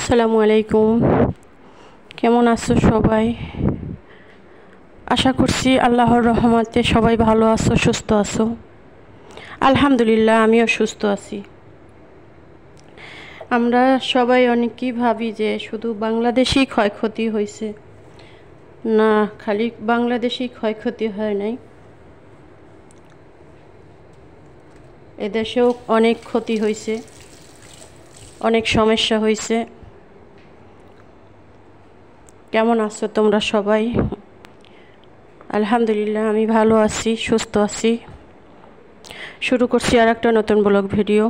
আসসালামু আলাইকুম। কেমন আছো সবাই? আশা করছি আল্লাহর রহমতে সবাই ভালো আছো, সুস্থ আছো। আলহামদুলিল্লাহ, আমিও সুস্থ আছি। আমরা সবাই অনেকেই ভাবি যে শুধু বাংলাদেশেই ক্ষয়ক্ষতি হয়েছে। না, খালি বাংলাদেশেই ক্ষয়ক্ষতি হয় নাই, এদেশেও অনেক ক্ষতি হয়েছে, অনেক সমস্যা হয়েছে। কেমন আছো তোমরা সবাই? আলহামদুলিল্লাহ, আমি ভালো আছি, সুস্থ আছি। শুরু করছি আর একটা নতুন ব্লগ ভিডিও।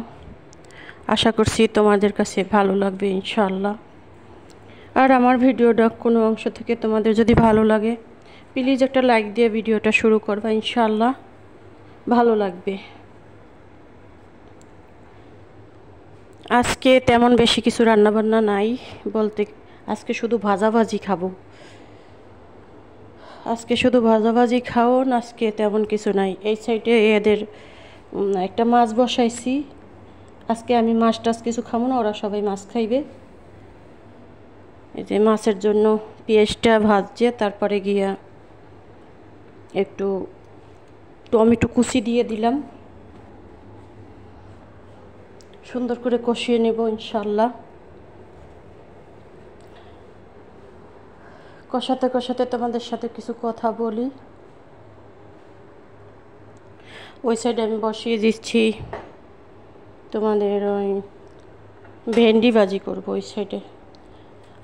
আশা করছি তোমাদের কাছে ভালো লাগবে ইনশাআল্লাহ। আর আমার ভিডিওটা কোনো অংশ থেকে তোমাদের যদি ভালো লাগে, প্লিজ একটা লাইক দিয়ে ভিডিওটা শুরু করবা, ইনশাআল্লাহ ভালো লাগবে। আজকে তেমন বেশি কিছু রান্নাবান্না নাই বলতে, আজকে শুধু ভাজাভাজি খাবো। আজকে শুধু ভাজাভাজি খাও না, আজকে তেমন কিছু নাই। এই সাইডে এদের একটা মাছ বসাইছি। আজকে আমি মাছ টাছ কিছু খাবো না, ওরা সবাই মাছ খাইবে। এই যে মাছের জন্য পেঁয়াজটা ভাজছে, তারপরে গিয়া একটু টমেটো কুচি দিয়ে দিলাম, সুন্দর করে কষিয়ে নেব ইনশাআল্লাহ। কষাতে কষাতে তোমাদের সাথে কিছু কথা বলি। ওই সাইডে আমি বসিয়ে দিচ্ছি তোমাদের ওই ভেন্ডি ভাজি করবো ওই সাইডে।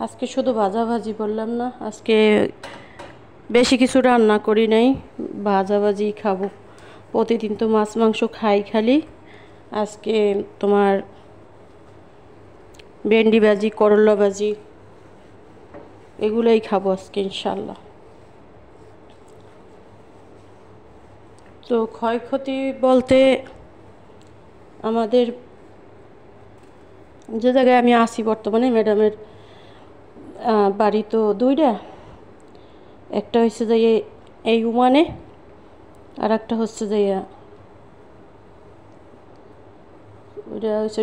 আজকে শুধু ভাজাভাজি বললাম না, আজকে বেশি কিছু রান্না করি নাই, ভাজাভাজি খাবো। প্রতিদিন তো মাছ মাংস খাই খালি, আজকে তোমার ভেন্ডি ভাজি, করলা ভাজি এগুলোই খাবো আজকে ইনশাল্লাহ। তো ক্ষয়ক্ষতি বলতে আমাদের যে জায়গায় আমি আছি বর্তমানে, ম্যাডামের বাড়ি তো দুইটা, একটা হচ্ছে যে এই ওমানে, আর একটা হচ্ছে যে ওইটা হচ্ছে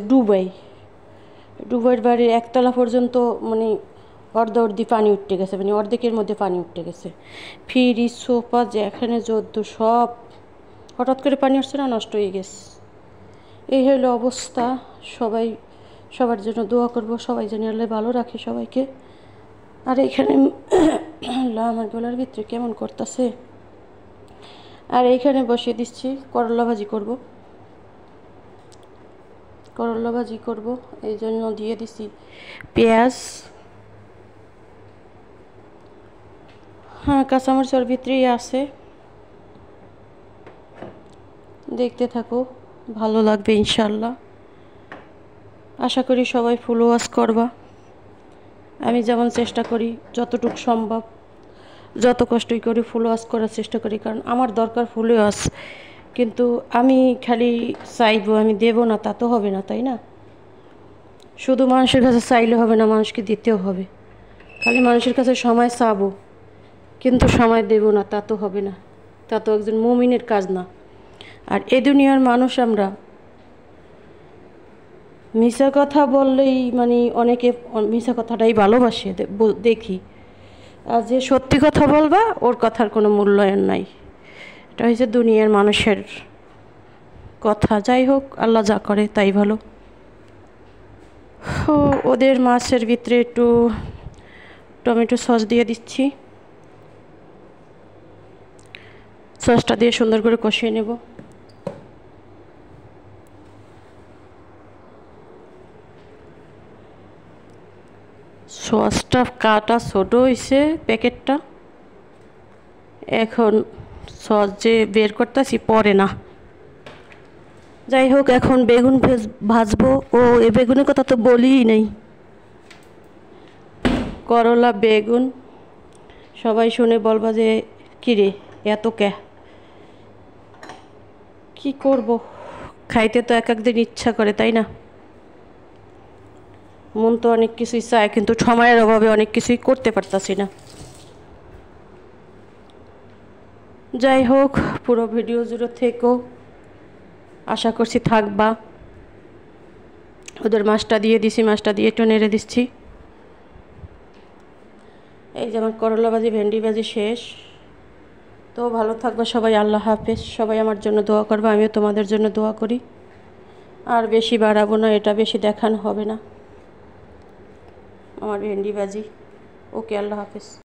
দুবাইয়ের বাড়ির একতলা পর্যন্ত মানে অর্ধি পানি উঠতে গেছে, মানে অর্ধেকের মধ্যে পানি উঠতে গেছে। ফ্রিজ, সোফা যেখানে যদ্দ সব হঠাৎ করে পানি উঠছে না, নষ্ট হয়ে গেছে। এই হলো অবস্থা। সবাই সবার জন্য দোয়া করব, সবাই যেন আল্লাহ ভালো রাখে সবাইকে। আর এখানে আমার গলার ভিতরে কেমন করতেছে। আর এইখানে বসিয়ে দিচ্ছি করলা ভাজি করব। করলা ভাজি করব, এই জন্য দিয়ে দিছি পেঁয়াজ, হ্যাঁ কাঁচামরিচের ভিতরেই আছে। দেখতে থাকো, ভালো লাগবে ইনশাল্লাহ। আশা করি সবাই ফুল ওয়াশ করবা। আমি যেমন চেষ্টা করি যতটুকু সম্ভব, যত কষ্টই করি ফুল ওয়াশ করার চেষ্টা করি, কারণ আমার দরকার ফুল ওয়াশ। কিন্তু আমি খালি চাইবো, আমি দেবো না তা তো হবে না, তাই না? শুধু মানুষের কাছে চাইলে হবে না, মানুষকে দিতেও হবে। খালি মানুষের কাছে সময় চাবো কিন্তু সময় দেব না তা তো হবে না, তা তো একজন মুমিনের কাজ না। আর এ দুনিয়ার মানুষ আমরা মিশা কথা বললেই মানে অনেকে মিশা কথাটাই ভালোবাসে দেখি, আর যে সত্যি কথা বলবা ওর কথার কোনো মূল্যায়ন নাই। এটা হচ্ছে দুনিয়ার মানুষের কথা। যাই হোক, আল্লাহ যা করে তাই ভালো। ওদের মাছের ভিতরে একটু টমেটো সস দিয়ে দিচ্ছি, সসটা দিয়ে সুন্দর করে কষিয়ে নেব। সসটা কাটা ছোট হয়েছে প্যাকেটটা, এখন সস যে বের করতেছি পরে না। যাই হোক, এখন বেগুন ভাজবো। ও এ বেগুনের কথা তো বলিই নাই, করলা বেগুন। সবাই শুনে বলবা যে কিরে এত কি করব, খাইতে তো এক একদিন ইচ্ছা করে, তাই না? মন তো অনেক কিছুই চায়, কিন্তু সময়ের অভাবে অনেক কিছুই করতে পারতাছি না। যাই হোক, পুরো ভিডিও জুড়ে থেকো, আশা করছি থাকবা। ওদের মাছটা দিয়ে দিছি, মাছটা দিয়ে একটু নেড়ে দিচ্ছি। এই যে আমার করলা ভাজি ভেন্ডি ভাজি শেষ। তো ভালো থাকবে সবাই, আল্লাহ হাফেজ। সবাই আমার জন্য দোয়া করবে, আমিও তোমাদের জন্য দোয়া করি। আর বেশি বাড়াবো না, এটা বেশি দেখানো হবে না। আমার ভেন্ডি ভাজি। ওকে, আল্লাহ হাফেজ।